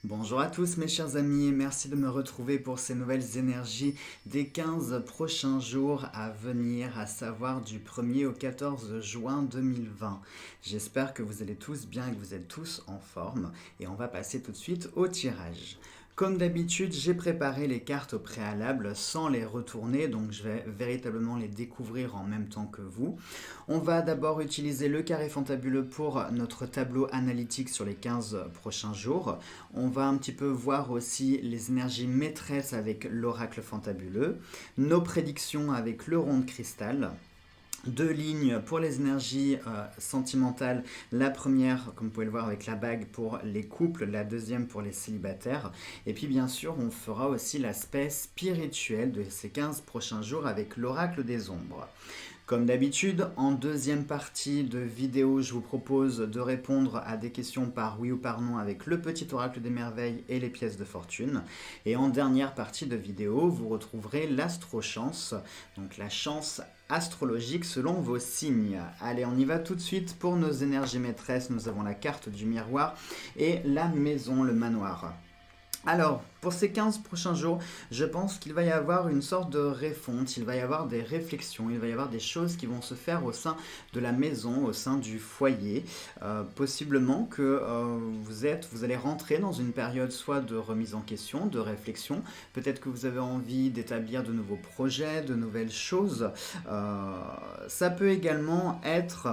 Bonjour à tous mes chers amis et merci de me retrouver pour ces nouvelles énergies des 15 prochains jours à venir, à savoir du 1er au 14 juin 2020. J'espère que vous allez tous bien et que vous êtes tous en forme et on va passer tout de suite au tirage. Comme d'habitude, j'ai préparé les cartes au préalable sans les retourner, donc je vais véritablement les découvrir en même temps que vous. On va d'abord utiliser le carré fantabuleux pour notre tableau analytique sur les 15 prochains jours. On va un petit peu voir aussi les énergies maîtresses avec l'oracle fantabuleux, nos prédictions avec le rond de cristal. Deux lignes pour les énergies sentimentales. La première, comme vous pouvez le voir avec la bague, pour les couples, la deuxième pour les célibataires. Et puis bien sûr, on fera aussi l'aspect spirituel de ces 15 prochains jours avec l'oracle des ombres. Comme d'habitude, en deuxième partie de vidéo, je vous propose de répondre à des questions par oui ou par non avec le petit oracle des merveilles et les pièces de fortune. Et en dernière partie de vidéo, vous retrouverez l'astrochance, donc la chance astrologique selon vos signes. Allez, on y va tout de suite pour nos énergies maîtresses. Nous avons la carte du miroir et la maison, le manoir. Alors, pour ces 15 prochains jours, je pense qu'il va y avoir une sorte de refonte, il va y avoir des réflexions, il va y avoir des choses qui vont se faire au sein de la maison, au sein du foyer. Possiblement que vous allez rentrer dans une période soit de remise en question, de réflexion, peut-être que vous avez envie d'établir de nouveaux projets, de nouvelles choses. Ça peut également être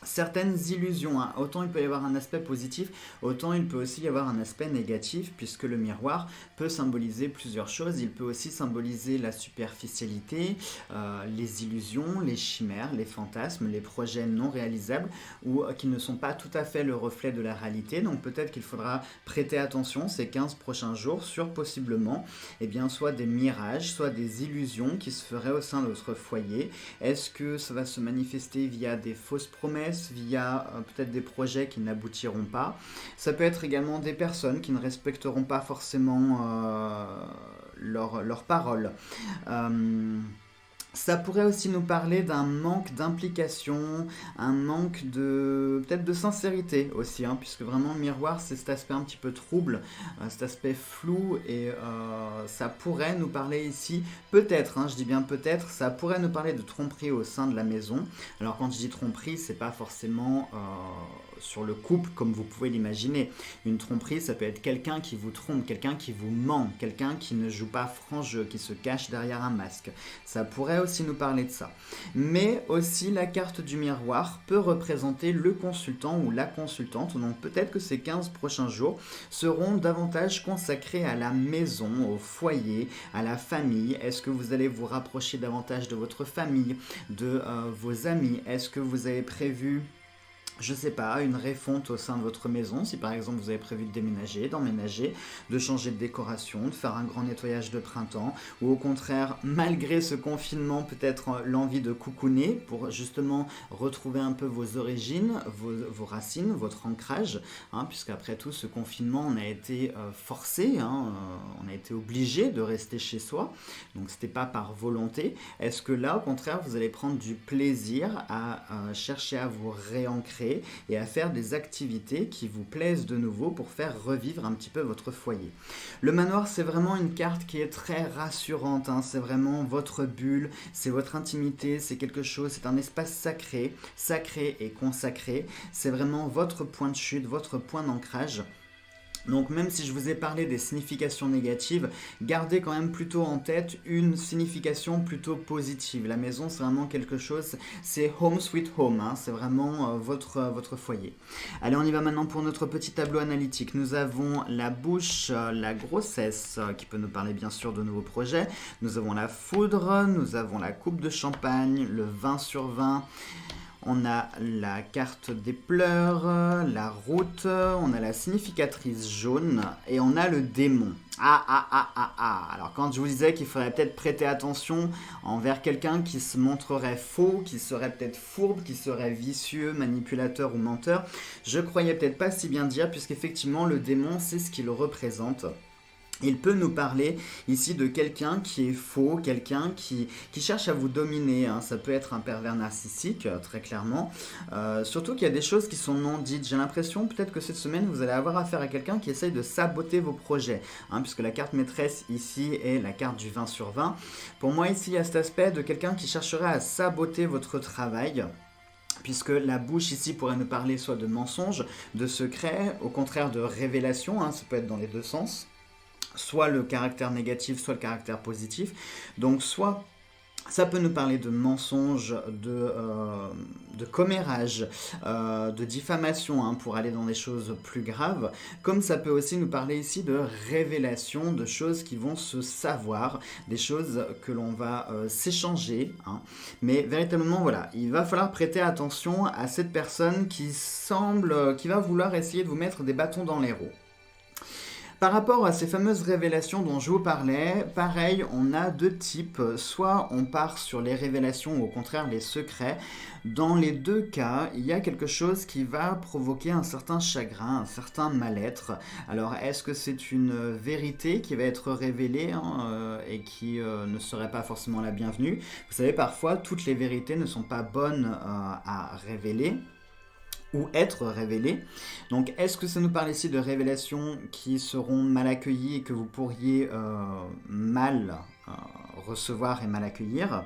certaines illusions, hein. Autant il peut y avoir un aspect positif, autant il peut aussi y avoir un aspect négatif, puisque le miroir peut symboliser plusieurs choses. Il peut aussi symboliser la superficialité, les illusions, les chimères, les fantasmes, les projets non réalisables ou qui ne sont pas tout à fait le reflet de la réalité. Donc peut-être qu'il faudra prêter attention ces 15 prochains jours sur possiblement soit des mirages, soit des illusions qui se feraient au sein de votre foyer. Est-ce que ça va se manifester via des fausses promesses, via peut-être des projets qui n'aboutiront pas. Ça peut être également des personnes qui ne respecteront pas forcément leurs paroles. Ça pourrait aussi nous parler d'un manque d'implication, un manque de peut-être de sincérité aussi, hein, puisque vraiment miroir c'est cet aspect un petit peu trouble, cet aspect flou et ça pourrait nous parler ici, peut-être, hein, je dis bien peut-être, ça pourrait nous parler de tromperie au sein de la maison. Alors quand je dis tromperie, c'est pas forcément sur le couple comme vous pouvez l'imaginer. Une tromperie, ça peut être quelqu'un qui vous trompe, quelqu'un qui vous ment, quelqu'un qui ne joue pas franc jeu, qui se cache derrière un masque. Ça pourrait aussi nous parler de ça. Mais aussi la carte du miroir peut représenter le consultant ou la consultante, donc peut-être que ces 15 prochains jours seront davantage consacrés à la maison, au foyer, à la famille. Est-ce que vous allez vous rapprocher davantage de votre famille, de vos amis? Est-ce que vous avez prévu je sais pas, une refonte au sein de votre maison, si par exemple vous avez prévu de déménager, d'emménager, de changer de décoration, de faire un grand nettoyage de printemps, ou au contraire, malgré ce confinement, peut-être l'envie de coucouner pour justement retrouver un peu vos origines, vos racines, votre ancrage, hein, puisqu'après tout, ce confinement, on a été forcé, hein, on a été obligé de rester chez soi, donc c'était pas par volonté. Est-ce que là, au contraire, vous allez prendre du plaisir à chercher à vous réancrer et à faire des activités qui vous plaisent de nouveau pour faire revivre un petit peu votre foyer. Le manoir, c'est vraiment une carte qui est très rassurante, hein. C'est vraiment votre bulle, c'est votre intimité, c'est quelque chose, c'est un espace sacré, sacré et consacré. C'est vraiment votre point de chute, votre point d'ancrage. Donc même si je vous ai parlé des significations négatives, gardez quand même plutôt en tête une signification plutôt positive. La maison, c'est vraiment quelque chose, c'est home sweet home, hein, c'est vraiment votre foyer. Allez, on y va maintenant pour notre petit tableau analytique. Nous avons la bouche, la grossesse, qui peut nous parler bien sûr de nouveaux projets. Nous avons la foudre, nous avons la coupe de champagne, le 20 sur 20. On a la carte des pleurs, la route, on a la significatrice jaune et on a le démon. Alors quand je vous disais qu'il faudrait peut-être prêter attention envers quelqu'un qui se montrerait faux, qui serait peut-être fourbe, qui serait vicieux, manipulateur ou menteur, je croyais peut-être pas si bien dire puisqu'effectivement le démon c'est ce qu'il représente. Il peut nous parler ici de quelqu'un qui est faux, quelqu'un qui cherche à vous dominer, hein. Ça peut être un pervers narcissique, très clairement. Surtout qu'il y a des choses qui sont non dites. J'ai l'impression peut-être que cette semaine, vous allez avoir affaire à quelqu'un qui essaye de saboter vos projets, hein, puisque la carte maîtresse ici est la carte du 20 sur 20. Pour moi, ici, il y a cet aspect de quelqu'un qui chercherait à saboter votre travail. Puisque la bouche ici pourrait nous parler soit de mensonges, de secrets, au contraire de révélations, hein, ça peut être dans les deux sens. Soit le caractère négatif, soit le caractère positif. Donc soit ça peut nous parler de mensonges, de commérage, de diffamation, hein, pour aller dans des choses plus graves, comme ça peut aussi nous parler ici de révélations, de choses qui vont se savoir, des choses que l'on va s'échanger, hein. Mais véritablement, voilà, il va falloir prêter attention à cette personne qui va vouloir essayer de vous mettre des bâtons dans les roues. Par rapport à ces fameuses révélations dont je vous parlais, pareil, on a deux types. Soit on part sur les révélations ou au contraire les secrets. Dans les deux cas, il y a quelque chose qui va provoquer un certain chagrin, un certain mal-être. Alors, est-ce que c'est une vérité qui va être révélée, hein, et qui ne serait pas forcément la bienvenue? Vous savez, parfois, toutes les vérités ne sont pas bonnes à révéler ou être révélées. Donc, est-ce que ça nous parle ici de révélations qui seront mal accueillies et que vous pourriez mal recevoir et mal accueillir?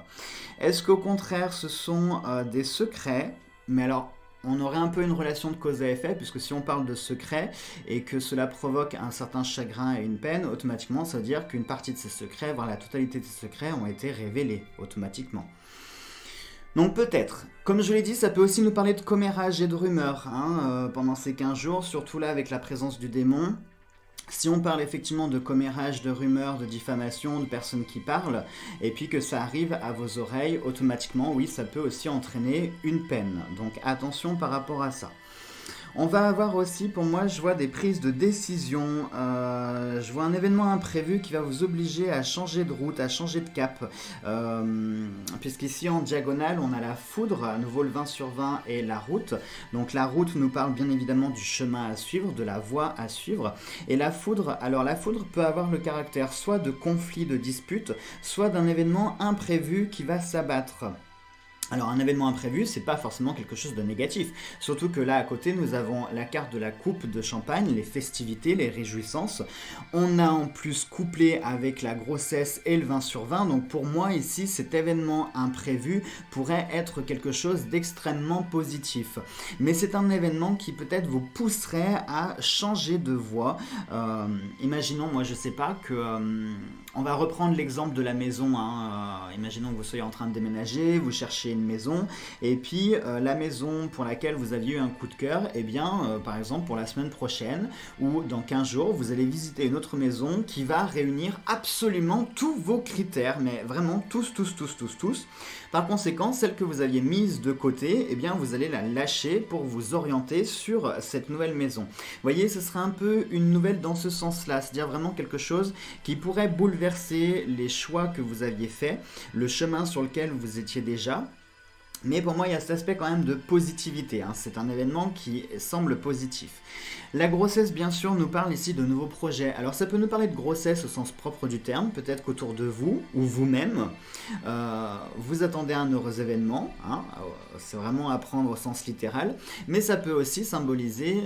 Est-ce qu'au contraire, ce sont des secrets? Mais alors, on aurait un peu une relation de cause à effet, puisque si on parle de secrets et que cela provoque un certain chagrin et une peine, automatiquement, ça veut dire qu'une partie de ces secrets, voire la totalité de ces secrets, ont été révélés automatiquement. Donc peut-être, comme je l'ai dit, ça peut aussi nous parler de commérage et de rumeurs, hein, pendant ces 15 jours, surtout là avec la présence du démon. Si on parle effectivement de commérage, de rumeurs, de diffamation, de personnes qui parlent, et puis que ça arrive à vos oreilles, automatiquement, oui, ça peut aussi entraîner une peine. Donc attention par rapport à ça. On va avoir aussi, pour moi, je vois des prises de décision, je vois un événement imprévu qui va vous obliger à changer de route, à changer de cap, puisqu'ici en diagonale, on a la foudre, à nouveau le 20 sur 20 et la route. Donc la route nous parle bien évidemment du chemin à suivre, de la voie à suivre, et la foudre, alors la foudre peut avoir le caractère soit de conflit, de dispute, soit d'un événement imprévu qui va s'abattre. Alors un événement imprévu, c'est pas forcément quelque chose de négatif, surtout que là à côté nous avons la carte de la coupe de champagne, les festivités, les réjouissances. On a en plus couplé avec la grossesse et le 20 sur 20, donc pour moi ici cet événement imprévu pourrait être quelque chose d'extrêmement positif. Mais c'est un événement qui peut-être vous pousserait à changer de voie. Imaginons, moi je sais pas, que... on va reprendre l'exemple de la maison, hein. Imaginons que vous soyez en train de déménager, vous cherchez une maison, et puis la maison pour laquelle vous aviez eu un coup de cœur, eh bien, par exemple pour la semaine prochaine, ou dans 15 jours, vous allez visiter une autre maison qui va réunir absolument tous vos critères, mais vraiment tous. Par conséquent, celle que vous aviez mise de côté, eh bien, vous allez la lâcher pour vous orienter sur cette nouvelle maison. Vous voyez, ce sera un peu une nouvelle dans ce sens-là, c'est-à-dire vraiment quelque chose qui pourrait bouleverser les choix que vous aviez faits, le chemin sur lequel vous étiez déjà. Mais pour moi, il y a cet aspect quand même de positivité, hein. C'est un événement qui semble positif. La grossesse, bien sûr, nous parle ici de nouveaux projets. Alors, ça peut nous parler de grossesse au sens propre du terme. Peut-être qu'autour de vous, ou vous-même, vous attendez un heureux événement, hein. C'est vraiment à prendre au sens littéral. Mais ça peut aussi symboliser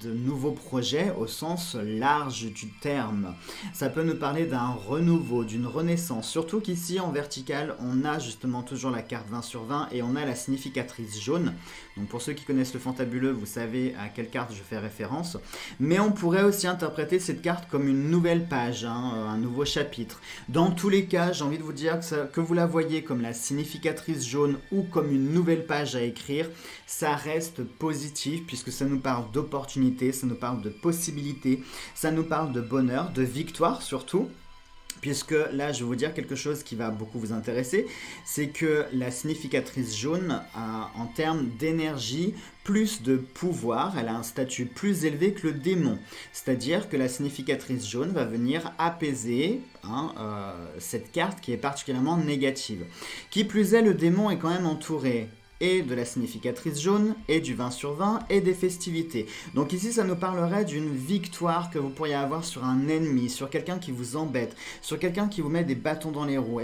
de nouveaux projets au sens large du terme. Ça peut nous parler d'un renouveau, d'une renaissance. Surtout qu'ici, en vertical, on a justement toujours la carte 20 sur 20 et on a la significatrice jaune. Donc pour ceux qui connaissent le fantabuleux, vous savez à quelle carte je fais référence. Mais on pourrait aussi interpréter cette carte comme une nouvelle page, hein, un nouveau chapitre. Dans tous les cas, j'ai envie de vous dire que vous la voyez comme la significatrice jaune ou comme une nouvelle page à écrire, ça reste positif puisque ça nous parle d'opportunité, ça nous parle de possibilités, ça nous parle de bonheur, de victoire surtout. Puisque là, je vais vous dire quelque chose qui va beaucoup vous intéresser, c'est que la significatrice jaune a, en termes d'énergie, plus de pouvoir, elle a un statut plus élevé que le démon. C'est-à-dire que la significatrice jaune va venir apaiser cette carte qui est particulièrement négative. Qui plus est, le démon est quand même entouré et de la significatrice jaune, et du 20 sur 20, et des festivités. Donc ici, ça nous parlerait d'une victoire que vous pourriez avoir sur un ennemi, sur quelqu'un qui vous embête, sur quelqu'un qui vous met des bâtons dans les roues.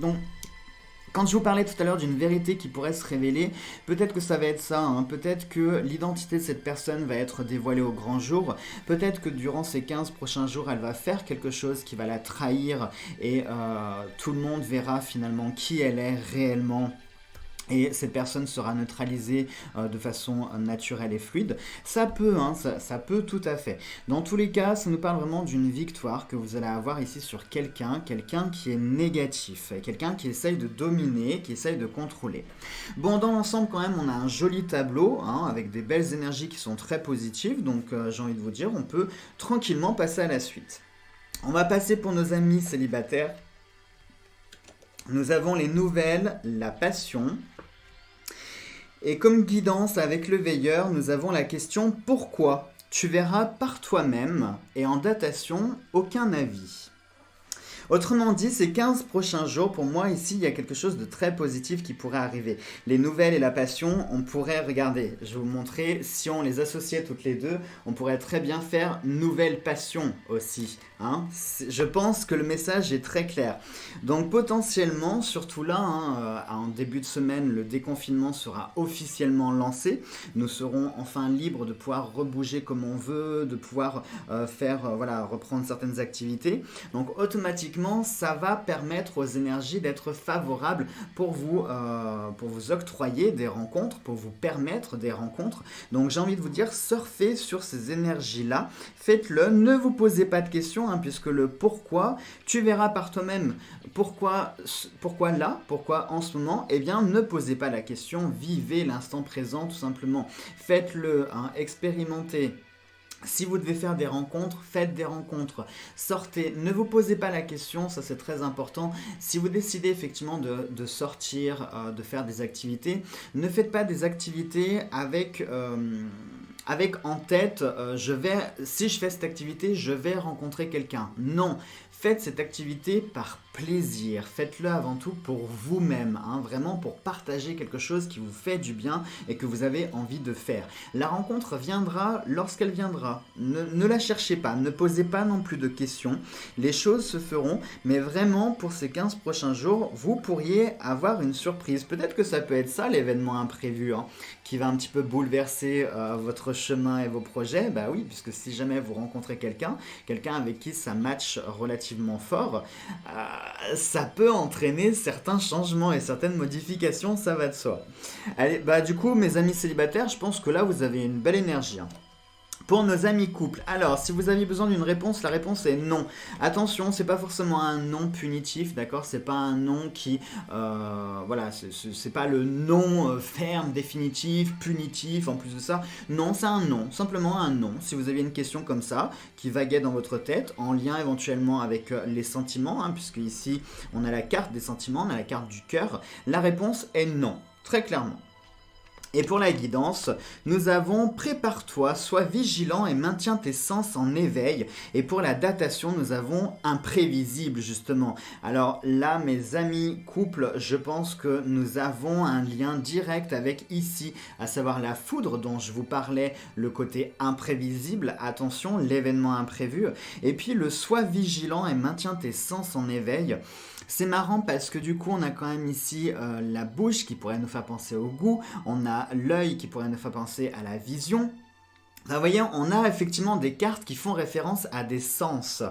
Donc, quand je vous parlais tout à l'heure d'une vérité qui pourrait se révéler, peut-être que ça va être ça, hein. Peut-être que l'identité de cette personne va être dévoilée au grand jour, peut-être que durant ces 15 prochains jours, elle va faire quelque chose qui va la trahir et tout le monde verra finalement qui elle est réellement. Et cette personne sera neutralisée de façon naturelle et fluide. Ça peut, hein, ça peut tout à fait. Dans tous les cas, ça nous parle vraiment d'une victoire que vous allez avoir ici sur quelqu'un qui est négatif, quelqu'un qui essaye de dominer, qui essaye de contrôler. Bon, dans l'ensemble, quand même, on a un joli tableau, hein, avec des belles énergies qui sont très positives. Donc, j'ai envie de vous dire, on peut tranquillement passer à la suite. On va passer pour nos amis célibataires. Nous avons les nouvelles, la passion. Et comme guidance avec le veilleur, nous avons la question pourquoi. Tu verras par toi-même et en datation, aucun avis. Autrement dit, ces 15 prochains jours, pour moi, ici, il y a quelque chose de très positif qui pourrait arriver. Les nouvelles et la passion, on pourrait regarder. Je vais vous montrer, si on les associait toutes les deux, on pourrait très bien faire nouvelle passion aussi. Hein. Je pense que le message est très clair. Donc potentiellement, surtout là, hein, en début de semaine, le déconfinement sera officiellement lancé. Nous serons enfin libres de pouvoir rebouger comme on veut, de pouvoir reprendre certaines activités. Donc automatiquement, ça va permettre aux énergies d'être favorables pour vous octroyer des rencontres, pour vous permettre des rencontres. Donc j'ai envie de vous dire, surfez sur ces énergies-là, faites-le, ne vous posez pas de questions, hein, puisque le pourquoi, tu verras par toi-même. Pourquoi là, pourquoi en ce moment, eh bien ne posez pas la question, vivez l'instant présent tout simplement. Faites-le, hein, expérimentez. Si vous devez faire des rencontres, faites des rencontres. Sortez, ne vous posez pas la question, ça c'est très important. Si vous décidez effectivement de sortir, de faire des activités, ne faites pas des activités avec en tête, si je fais cette activité, je vais rencontrer quelqu'un. Non, faites cette activité par plaisir. Faites-le avant tout pour vous-même, hein, vraiment pour partager quelque chose qui vous fait du bien et que vous avez envie de faire. La rencontre viendra lorsqu'elle viendra. Ne la cherchez pas, ne posez pas non plus de questions. Les choses se feront, mais vraiment pour ces 15 prochains jours, vous pourriez avoir une surprise. Peut-être que ça peut être ça l'événement imprévu, hein, qui va un petit peu bouleverser votre chemin et vos projets. Bah oui, puisque si jamais vous rencontrez quelqu'un avec qui ça match relativement fort, ça peut entraîner certains changements et certaines modifications, ça va de soi. Allez, bah du coup, mes amis célibataires, je pense que là, vous avez une belle énergie, hein. Pour nos amis couples, alors si vous aviez besoin d'une réponse, la réponse est non. Attention, c'est pas forcément un non punitif, d'accord? C'est pas un non qui, c'est pas le non ferme, définitif, punitif. En plus de ça, non, c'est un non, simplement un non. Si vous aviez une question comme ça qui vaguait dans votre tête, en lien éventuellement avec les sentiments, hein, puisque ici on a la carte des sentiments, on a la carte du cœur, la réponse est non, très clairement. Et pour la guidance, nous avons « Prépare-toi, sois vigilant et maintiens tes sens en éveil ». Et pour la datation, nous avons « Imprévisible » justement. Alors là, mes amis couples, je pense que nous avons un lien direct avec ici, à savoir la foudre dont je vous parlais, le côté imprévisible, attention, l'événement imprévu. Et puis le « Sois vigilant et maintiens tes sens en éveil ». C'est marrant parce que du coup, on a quand même ici la bouche qui pourrait nous faire penser au goût, on a l'œil qui pourrait nous faire penser à la vision. Enfin, vous voyez, on a effectivement des cartes qui font référence à des sens.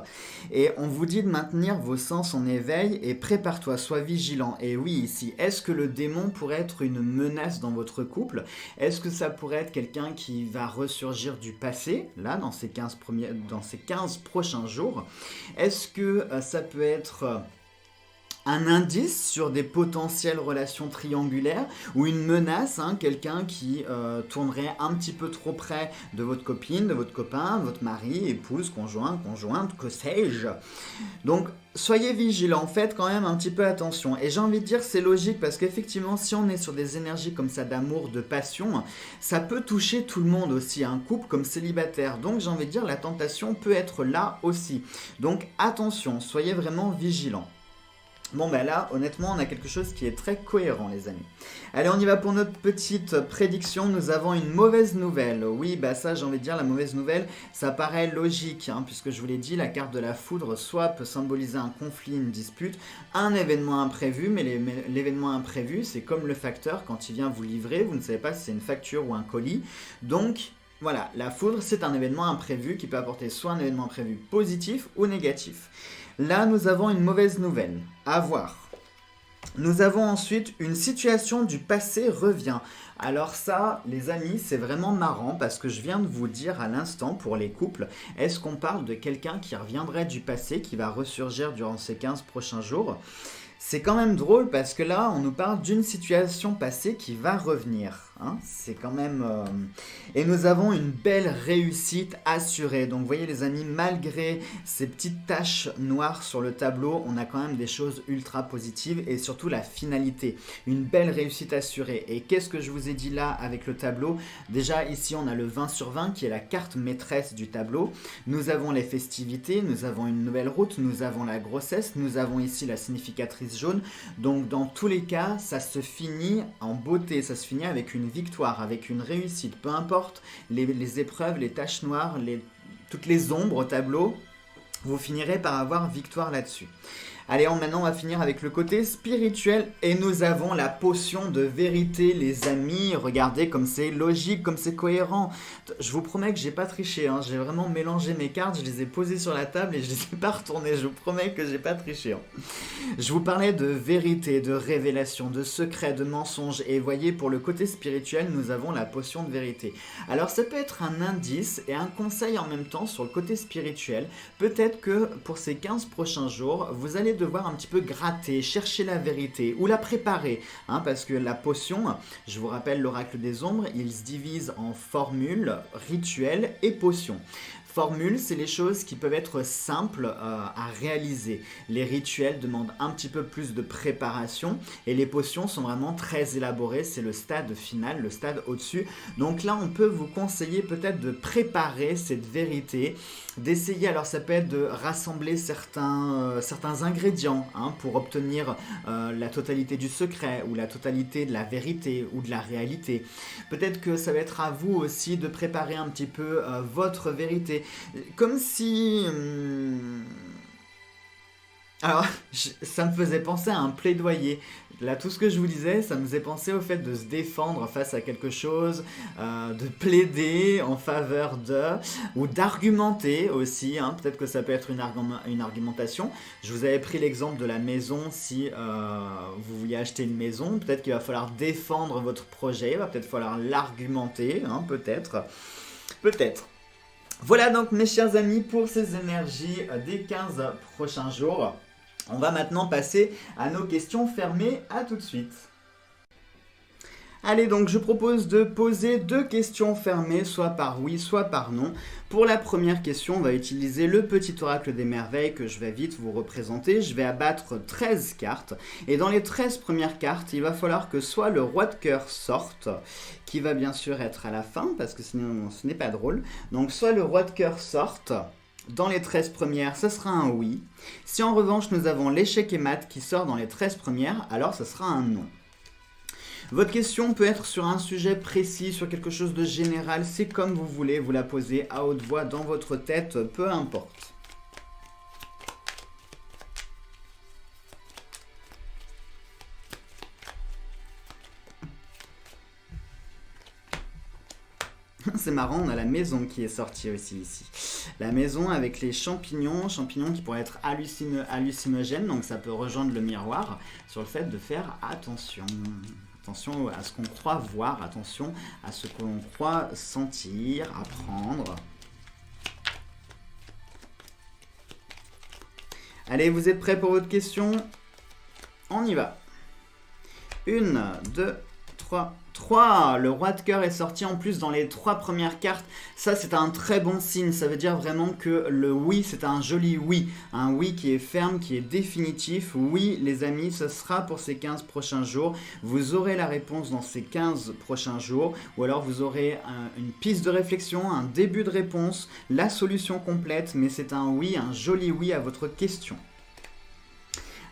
Et on vous dit de maintenir vos sens en éveil et prépare-toi, sois vigilant. Et oui, ici, est-ce que le démon pourrait être une menace dans votre couple? Est-ce que ça pourrait être quelqu'un qui va ressurgir du passé, là, dans ces 15 prochains jours? Est-ce que ça peut être un indice sur des potentielles relations triangulaires ou une menace, hein, quelqu'un qui tournerait un petit peu trop près de votre copine, de votre copain, votre mari, épouse, conjointe, que sais-je. Donc, soyez vigilants, faites quand même un petit peu attention. Et j'ai envie de dire c'est logique parce qu'effectivement, si on est sur des énergies comme ça d'amour, de passion, ça peut toucher tout le monde aussi, un couple comme célibataire. Donc, j'ai envie de dire la tentation peut être là aussi. Donc, attention, soyez vraiment vigilants. Bon ben là, honnêtement, on a quelque chose qui est très cohérent, les amis. Allez, on y va pour notre petite prédiction. Nous avons une mauvaise nouvelle. Oui, bah ça, j'ai envie de dire, la mauvaise nouvelle, ça paraît logique, hein, puisque je vous l'ai dit, la carte de la foudre, soit peut symboliser un conflit, une dispute, un événement imprévu, mais l'événement imprévu, c'est comme le facteur, quand il vient vous livrer, vous ne savez pas si c'est une facture ou un colis. Donc, voilà, la foudre, c'est un événement imprévu qui peut apporter soit un événement imprévu positif ou négatif. Là, nous avons une mauvaise nouvelle. À voir. Nous avons ensuite une situation du passé revient. Alors ça, les amis, c'est vraiment marrant parce que je viens de vous dire à l'instant pour les couples, est-ce qu'on parle de quelqu'un qui reviendrait du passé, qui va ressurgir durant ces 15 prochains jours? C'est quand même drôle parce que là, on nous parle d'une situation passée qui va revenir. Hein, c'est quand même... Et nous avons une belle réussite assurée. Donc vous voyez les amis, malgré ces petites taches noires sur le tableau, on a quand même des choses ultra positives et surtout la finalité. Une belle réussite assurée. Et qu'est-ce que je vous ai dit là avec le tableau? Déjà ici on a le 20 sur 20 qui est la carte maîtresse du tableau. Nous avons les festivités, nous avons une nouvelle route, nous avons la grossesse, nous avons ici la significatrice jaune. Donc dans tous les cas, ça se finit en beauté, ça se finit avec une victoire, avec une réussite. Peu importe les épreuves, les taches noires, toutes les ombres au tableau, vous finirez par avoir victoire là-dessus. Allez, maintenant on va finir avec le côté spirituel et nous avons la potion de vérité, les amis. Regardez comme c'est logique, comme c'est cohérent. Je vous promets que j'ai pas triché, hein. J'ai vraiment mélangé mes cartes, je les ai posées sur la table et je les ai pas retournées. Je vous promets que j'ai pas triché, hein. Je vous parlais de vérité, de révélation, de secret, de mensonge. Et voyez, pour le côté spirituel, nous avons la potion de vérité. Alors ça peut être un indice et un conseil en même temps sur le côté spirituel. Peut-être que pour ces 15 prochains jours, vous allez devoir un petit peu gratter, chercher la vérité ou la préparer, hein, parce que la potion, je vous rappelle l'oracle des ombres, il se divise en formules, rituels et potions. Formule, c'est les choses qui peuvent être simples à réaliser. Les rituels demandent un petit peu plus de préparation et les potions sont vraiment très élaborées. C'est le stade final, le stade au-dessus. Donc là, on peut vous conseiller peut-être de préparer cette vérité, d'essayer, alors ça peut être de rassembler certains ingrédients, hein, pour obtenir la totalité du secret ou la totalité de la vérité ou de la réalité. Peut-être que ça va être à vous aussi de préparer un petit peu votre vérité. Comme si... Alors, ça me faisait penser à un plaidoyer. Là, tout ce que je vous disais, ça me faisait penser au fait de se défendre face à quelque chose, de plaider en faveur de, ou d'argumenter aussi, hein. Peut-être que ça peut être une argumentation. Je vous avais pris l'exemple de la maison. Si vous vouliez acheter une maison, peut-être qu'il va falloir défendre votre projet, il va peut-être falloir l'argumenter, hein, peut-être. Peut-être. Voilà donc mes chers amis pour ces énergies des 15 prochains jours. On va maintenant passer à nos questions fermées. À tout de suite. Allez, donc je propose de poser 2 questions fermées, soit par oui, soit par non. Pour la première question, on va utiliser le petit oracle des merveilles que je vais vite vous représenter. Je vais abattre 13 cartes. Et dans les 13 premières cartes, il va falloir que soit le roi de cœur sorte, qui va bien sûr être à la fin, parce que sinon ce n'est pas drôle. Donc soit le roi de cœur sorte. Dans les 13 premières, ce sera un oui. Si en revanche nous avons l'échec et mat qui sort dans les 13 premières, alors ce sera un non. Votre question peut être sur un sujet précis, sur quelque chose de général, c'est comme vous voulez, vous la posez à haute voix dans votre tête, peu importe. C'est marrant, on a la maison qui est sortie aussi ici. La maison avec les champignons qui pourraient être hallucinogènes, donc ça peut rejoindre le miroir sur le fait de faire attention. Attention à ce qu'on croit voir, attention à ce que l'on croit sentir, apprendre. Allez, vous êtes prêts pour votre question? On y va. 1, 2, 3. Le roi de cœur est sorti en plus dans les 3 premières cartes. Ça, c'est un très bon signe. Ça veut dire vraiment que le oui, c'est un joli oui. Un oui qui est ferme, qui est définitif. Oui, les amis, ce sera pour ces 15 prochains jours. Vous aurez la réponse dans ces 15 prochains jours. Ou alors, vous aurez une piste de réflexion, un début de réponse, la solution complète. Mais c'est un oui, un joli oui à votre question.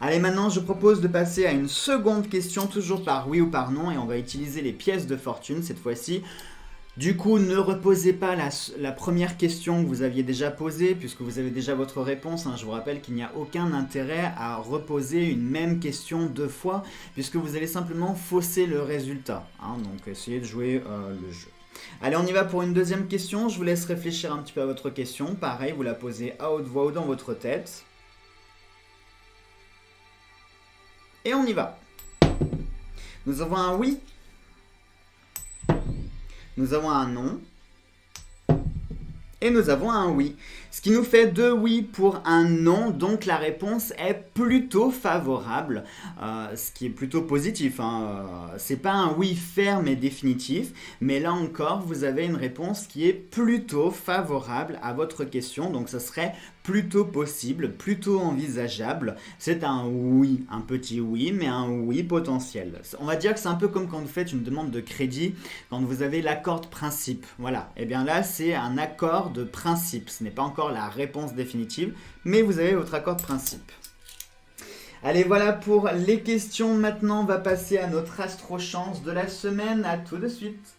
Allez, maintenant, je propose de passer à une seconde question, toujours par oui ou par non, et on va utiliser les pièces de fortune cette fois-ci. Du coup, ne reposez pas la première question que vous aviez déjà posée, puisque vous avez déjà votre réponse. Je vous rappelle qu'il n'y a aucun intérêt à reposer une même question 2 fois, puisque vous allez simplement fausser le résultat. Donc, essayez de jouer le jeu. Allez, on y va pour une deuxième question. Je vous laisse réfléchir un petit peu à votre question. Pareil, vous la posez à haute voix ou dans votre tête. Et on y va. Nous avons un oui. Nous avons un non. Et nous avons un oui. Ce qui nous fait 2 oui pour un non, donc la réponse est plutôt favorable, ce qui est plutôt positif. C'est pas un oui ferme et définitif, mais là encore, vous avez une réponse qui est plutôt favorable à votre question, donc ça serait plutôt possible, plutôt envisageable. C'est un oui, un petit oui, mais un oui potentiel. On va dire que c'est un peu comme quand vous faites une demande de crédit, quand vous avez l'accord de principe. Voilà, et bien là, c'est un accord de principe. Ce n'est pas encore la réponse définitive, mais vous avez votre accord de principe. Allez, voilà pour les questions. Maintenant, on va passer à notre astro-chance de la semaine. À tout de suite.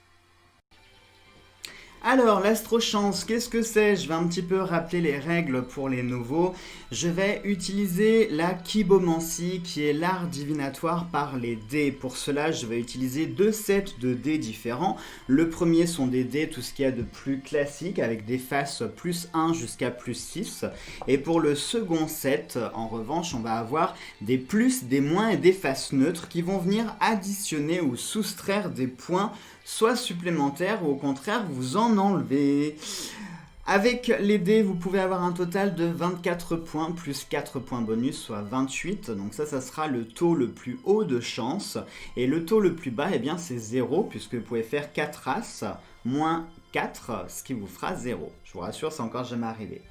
Alors, l'astro-chance, qu'est-ce que c'est? Je vais un petit peu rappeler les règles pour les nouveaux. Je vais utiliser la kybomancie, qui est l'art divinatoire par les dés. Pour cela, je vais utiliser 2 sets de dés différents. Le premier sont des dés, tout ce qu'il y a de plus classique, avec des faces plus 1 jusqu'à plus 6. Et pour le second set, en revanche, on va avoir des plus, des moins et des faces neutres qui vont venir additionner ou soustraire des points soit supplémentaires ou au contraire vous en enlevez. Avec les dés, vous pouvez avoir un total de 24 points plus 4 points bonus, soit 28. Donc ça sera le taux le plus haut de chance. Et le taux le plus bas, eh bien, c'est 0, puisque vous pouvez faire 4 as moins 4, ce qui vous fera 0. Je vous rassure, c'est encore jamais arrivé.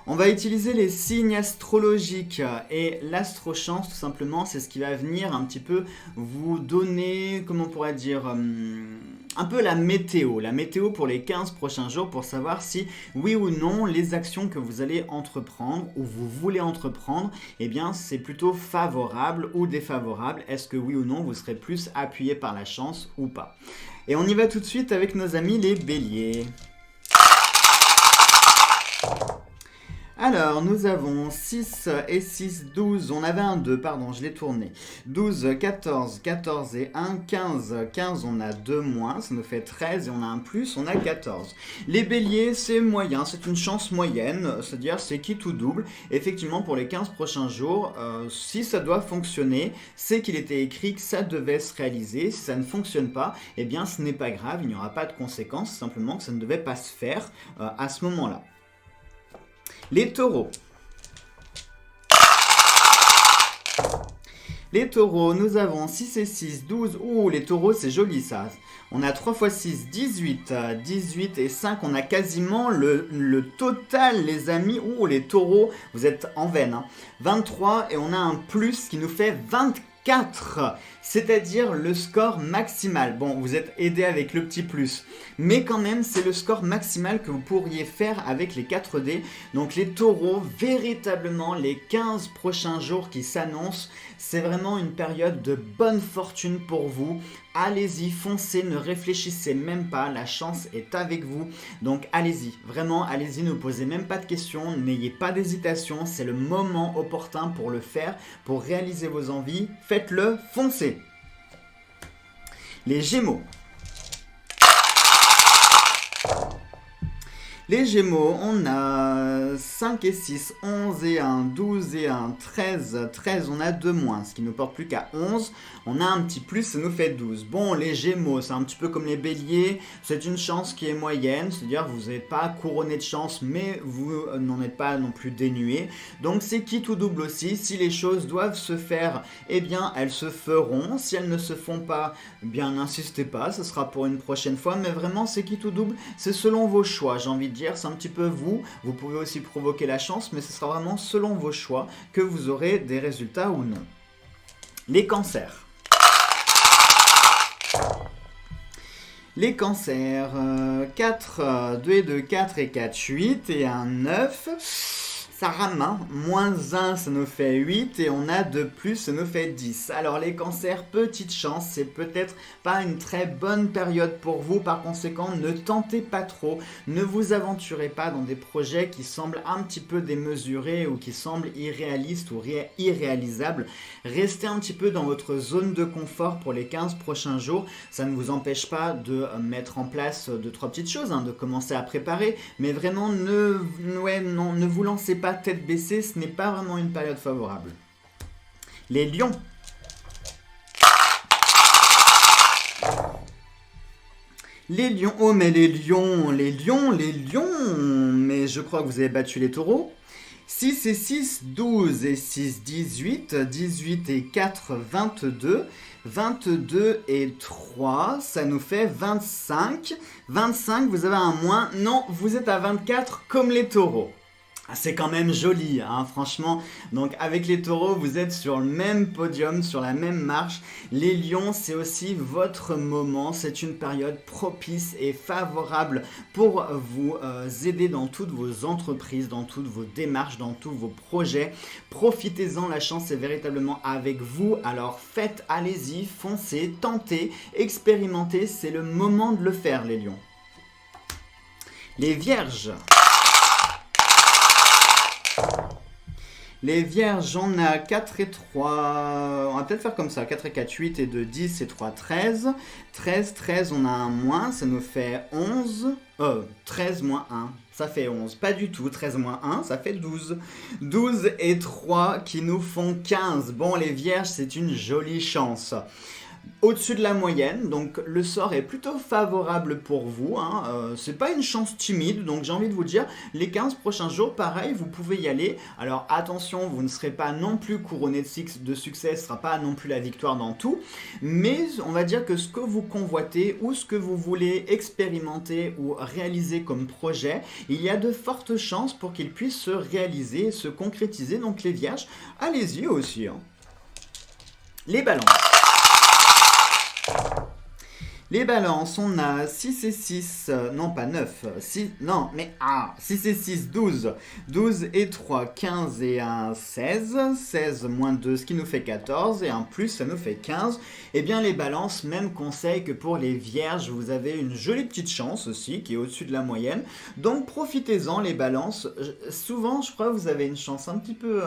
On va utiliser les signes astrologiques et l'astro-chance, tout simplement, c'est ce qui va venir un petit peu vous donner, comment on pourrait dire, un peu la météo pour les 15 prochains jours pour savoir si, oui ou non, les actions que vous allez entreprendre ou vous voulez entreprendre, eh bien, c'est plutôt favorable ou défavorable. Est-ce que oui ou non, vous serez plus appuyé par la chance ou pas? Et on y va tout de suite avec nos amis les béliers. Alors, nous avons 6 et 6, 12, on avait un 2, pardon, je l'ai tourné. 12, 14, 14 et 1, 15, 15, on a 2 moins, ça nous fait 13 et on a un plus, on a 14. Les béliers, c'est moyen, c'est une chance moyenne, c'est-à-dire c'est quitte ou double. Effectivement, pour les 15 prochains jours, si ça doit fonctionner, c'est qu'il était écrit que ça devait se réaliser. Si ça ne fonctionne pas, eh bien ce n'est pas grave, il n'y aura pas de conséquences, simplement que ça ne devait pas se faire à ce moment-là. Les taureaux. Les taureaux, nous avons 6 et 6, 12. Ouh, les taureaux, c'est joli ça. On a 3 x 6, 18. 18 et 5, on a quasiment le total, les amis. Ouh, les taureaux, vous êtes en veine. 23 et on a un plus qui nous fait 24. C'est-à-dire le score maximal. Bon, vous êtes aidé avec le petit plus, mais quand même, c'est le score maximal que vous pourriez faire avec les 4 dés. Donc les taureaux, véritablement, les 15 prochains jours qui s'annoncent, c'est vraiment une période de bonne fortune pour vous. Allez-y, foncez, ne réfléchissez même pas, la chance est avec vous. Donc allez-y, vraiment, allez-y, ne posez même pas de questions, n'ayez pas d'hésitation, c'est le moment opportun pour le faire, pour réaliser vos envies. Faites-le, foncez. Les Gémeaux. Les Gémeaux, on a 5 et 6, 11 et 1, 12 et 1, 13. 13, on a 2 moins, ce qui ne nous porte plus qu'à 11. On a un petit plus, ça nous fait 12. Bon, les Gémeaux, c'est un petit peu comme les Béliers. C'est une chance qui est moyenne, c'est-à-dire que vous n'êtes pas couronné de chance, mais vous n'en êtes pas non plus dénué. Donc c'est quitte ou double aussi. Si les choses doivent se faire, eh bien, elles se feront. Si elles ne se font pas, eh bien, n'insistez pas, ce sera pour une prochaine fois. Mais vraiment, c'est quitte ou double, c'est selon vos choix, j'ai envie de dire, c'est un petit peu vous pouvez aussi provoquer la chance, mais ce sera vraiment selon vos choix que vous aurez des résultats ou non. Les cancers. Les cancers, 4, 2 et 2, 4 et 4, 8 et un 9. ça rame, hein. -1, ça nous fait 8 et on a de plus, ça nous fait 10. Alors les cancers, petite chance, c'est peut-être pas une très bonne période pour vous. Par conséquent, ne tentez pas trop, ne vous aventurez pas dans des projets qui semblent un petit peu démesurés ou qui semblent irréalistes ou irréalisables. Restez un petit peu dans votre zone de confort pour les 15 prochains jours. Ça ne vous empêche pas de mettre en place 2-3 petites choses, hein, de commencer à préparer, mais vraiment ne vous lancez pas tête baissée, ce n'est pas vraiment une période favorable. Les lions. Les lions, oh mais les lions, mais je crois que vous avez battu les taureaux. 6 et 6, 12 et 6, 18, 18 et 4, 22, 22 et 3, ça nous fait 25. 25, vous avez un moins, non, vous êtes à 24 comme les taureaux. C'est quand même joli, hein, franchement. Donc avec les taureaux, vous êtes sur le même podium, sur la même marche. Les lions, c'est aussi votre moment. C'est une période propice et favorable pour vous aider dans toutes vos entreprises, dans toutes vos démarches, dans tous vos projets. Profitez-en, la chance est véritablement avec vous. Alors faites, allez-y, foncez, tentez, expérimentez. C'est le moment de le faire, les lions. Les vierges. Les vierges, on a 4 et 3, on va peut-être faire comme ça, 4 et 4, 8 et 2, 10 et 3, 13. 13, 13, on a un moins, ça nous fait 11. 13 moins 1, ça fait 11. Pas du tout, 13 moins 1, ça fait 12. 12 et 3 qui nous font 15. Bon, les vierges, c'est une jolie chance. Au-dessus de la moyenne, donc le sort est plutôt favorable pour vous, hein. C'est pas une chance timide, donc j'ai envie de vous dire, les 15 prochains jours, pareil, vous pouvez y aller. Alors attention, vous ne serez pas non plus couronné de succès, ce ne sera pas non plus la victoire dans tout, mais on va dire que ce que vous convoitez ou ce que vous voulez expérimenter ou réaliser comme projet, il y a de fortes chances pour qu'il puisse se réaliser, se concrétiser, donc les vierges, allez-y aussi, hein. Les balances. Les balances, on a 6 et 6, non pas 9, 6, non mais 6 et 6, 12, 12 et 3, 15 et 1, 16, 16 moins 2, ce qui nous fait 14, et un plus, ça nous fait 15. Eh bien les balances, même conseil que pour les vierges, vous avez une jolie petite chance aussi, qui est au-dessus de la moyenne, donc profitez-en les balances. Souvent, je crois que vous avez une chance un petit peu...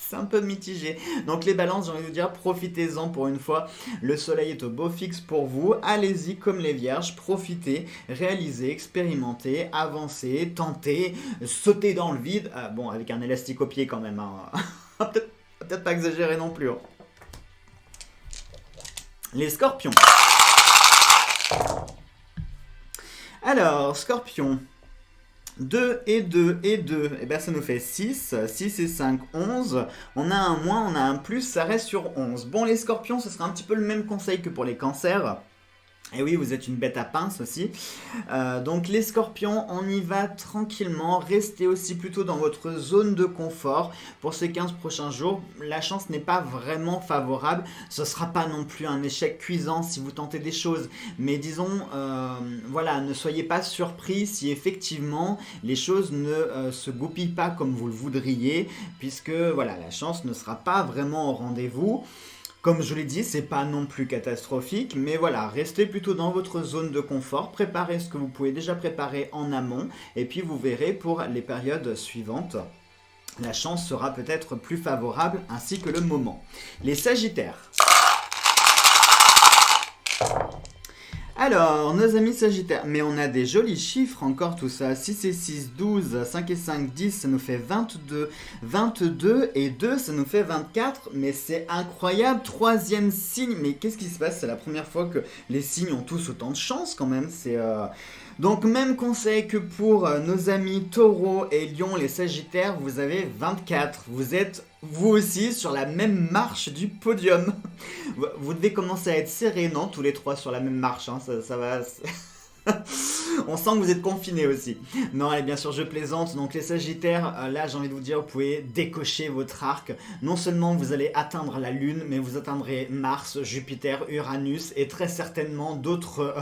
C'est un peu mitigé. Donc les balances, j'ai envie de vous dire, profitez-en pour une fois. Le soleil est au beau fixe pour vous. Allez-y comme les vierges, profitez, réalisez, expérimentez, avancez, tentez, sautez dans le vide. Bon, avec un élastique au pied quand même, hein. Peut-être pas exagérer non plus, hein. Les scorpions. Alors, scorpion. 2 et 2 et 2, et bien ça nous fait 6, 6 et 5, 11, on a un moins, on a un plus, ça reste sur 11. Bon les scorpions, ce sera un petit peu le même conseil que pour les cancers. Et oui, vous êtes une bête à pince aussi. Donc les scorpions, on y va tranquillement. Restez aussi plutôt dans votre zone de confort. Pour ces 15 prochains jours, la chance n'est pas vraiment favorable. Ce ne sera pas non plus un échec cuisant si vous tentez des choses. Mais disons, voilà, ne soyez pas surpris si effectivement les choses ne se goupillent pas comme vous le voudriez. Puisque voilà, la chance ne sera pas vraiment au rendez-vous. Comme je l'ai dit, c'est pas non plus catastrophique, mais voilà, restez plutôt dans votre zone de confort, préparez ce que vous pouvez déjà préparer en amont, et puis vous verrez pour les périodes suivantes, la chance sera peut-être plus favorable, ainsi que le moment. Les Sagittaires. Alors, nos amis Sagittaires, mais on a des jolis chiffres encore tout ça, 6 et 6, 12, 5 et 5, 10, ça nous fait 22, 22 et 2, ça nous fait 24, mais c'est incroyable, troisième signe, mais qu'est-ce qui se passe? C'est la première fois que les signes ont tous autant de chance quand même, Donc même conseil que pour nos amis Taureau et Lion, les Sagittaires, vous avez 24, vous êtes vous aussi sur la même marche du podium. Vous devez commencer à être serrés, non? Tous les trois sur la même marche, hein, ça va... On sent que vous êtes confinés aussi. Non, allez, bien sûr, je plaisante. Donc les Sagittaires, là, j'ai envie de vous dire, vous pouvez décocher votre arc. Non seulement vous allez atteindre la Lune, mais vous atteindrez Mars, Jupiter, Uranus et très certainement d'autres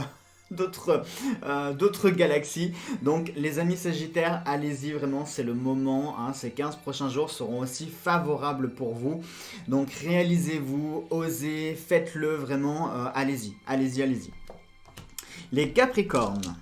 d'autres galaxies. Donc les amis Sagittaires, allez-y vraiment, c'est le moment, hein, ces 15 prochains jours seront aussi favorables pour vous. Donc réalisez-vous, osez, faites-le vraiment, allez-y, allez-y, allez-y. Les Capricornes.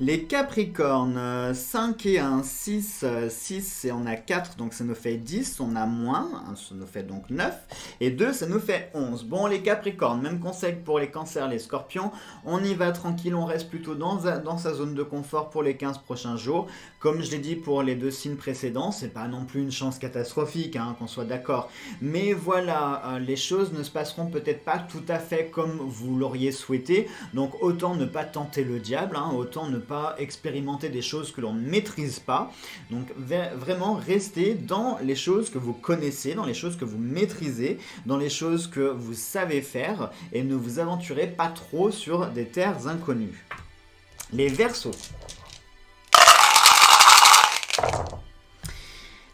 Les Capricornes, 5 et 1, 6, 6 et on a 4, donc ça nous fait 10, on a moins, ça nous fait donc 9, et 2, ça nous fait 11. Bon, les Capricornes, même conseil que pour les Cancers, les Scorpions, on y va tranquille, on reste plutôt dans sa zone de confort pour les 15 prochains jours. Comme je l'ai dit pour les 2 signes précédents, c'est pas non plus une chance catastrophique, hein, qu'on soit d'accord. Mais voilà, les choses ne se passeront peut-être pas tout à fait comme vous l'auriez souhaité, donc autant ne pas tenter le diable, hein, autant ne pas expérimenter des choses que l'on ne maîtrise pas. Donc vraiment restez dans les choses que vous connaissez, dans les choses que vous maîtrisez, dans les choses que vous savez faire et ne vous aventurez pas trop sur des terres inconnues. Les Verseaux.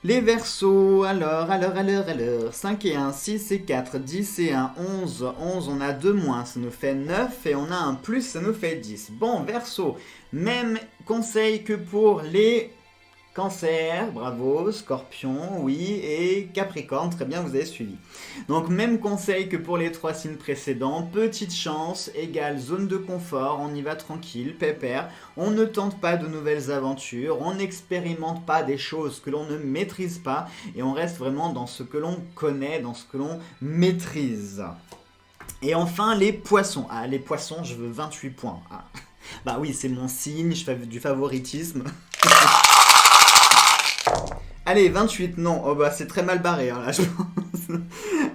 Les Verseaux, alors, 5 et 1, 6 et 4, 10 et 1, 11, 11, on a 2 moins, ça nous fait 9, et on a un plus, ça nous fait 10. Bon, Verseaux, même conseil que pour les Cancer, bravo, Scorpion, oui, et Capricorne, très bien, vous avez suivi. Donc même conseil que pour les 3 signes précédents, petite chance égale zone de confort, on y va tranquille, pépère, on ne tente pas de nouvelles aventures, on n'expérimente pas des choses que l'on ne maîtrise pas, et on reste vraiment dans ce que l'on connaît, dans ce que l'on maîtrise. Et enfin, les Poissons. Ah, les Poissons, je veux 28 points. Ah. Bah oui, c'est mon signe, je fais du favoritisme. Allez, 28, non. Oh bah c'est très mal barré, hein, là, je pense.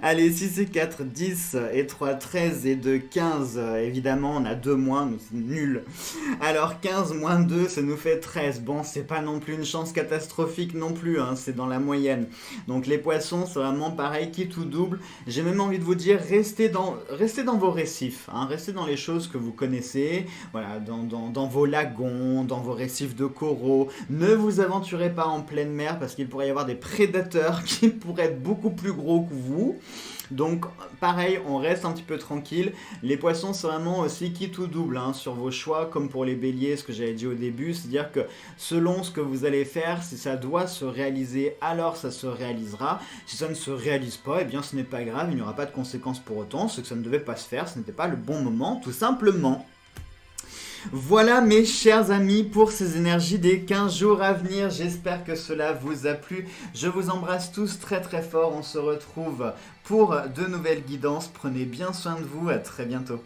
Allez, 6 et 4, 10 et 3, 13 et 2, 15. Évidemment, on a 2 moins, mais c'est nul. Alors, 15 moins 2, ça nous fait 13. Bon, c'est pas non plus une chance catastrophique non plus, hein, c'est dans la moyenne. Donc, les Poissons, c'est vraiment pareil, quitte ou double. J'ai même envie de vous dire, restez dans vos récifs, hein, restez dans les choses que vous connaissez, voilà, dans vos lagons, dans vos récifs de coraux. Ne vous aventurez pas en pleine mer parce qu'il pourrait y avoir des prédateurs qui pourraient être beaucoup plus gros que vous. Donc pareil, on reste un petit peu tranquille. Les Poissons, c'est vraiment aussi quitte ou double, hein, sur vos choix, comme pour les Béliers, ce que j'avais dit au début. C'est-à-dire que selon ce que vous allez faire, si ça doit se réaliser, alors ça se réalisera. Si ça ne se réalise pas, eh bien ce n'est pas grave, il n'y aura pas de conséquences pour autant. C'est que ça ne devait pas se faire, ce n'était pas le bon moment, tout simplement. Voilà mes chers amis pour ces énergies des 15 jours à venir, j'espère que cela vous a plu, je vous embrasse tous très très fort, on se retrouve pour de nouvelles guidances, prenez bien soin de vous, à très bientôt.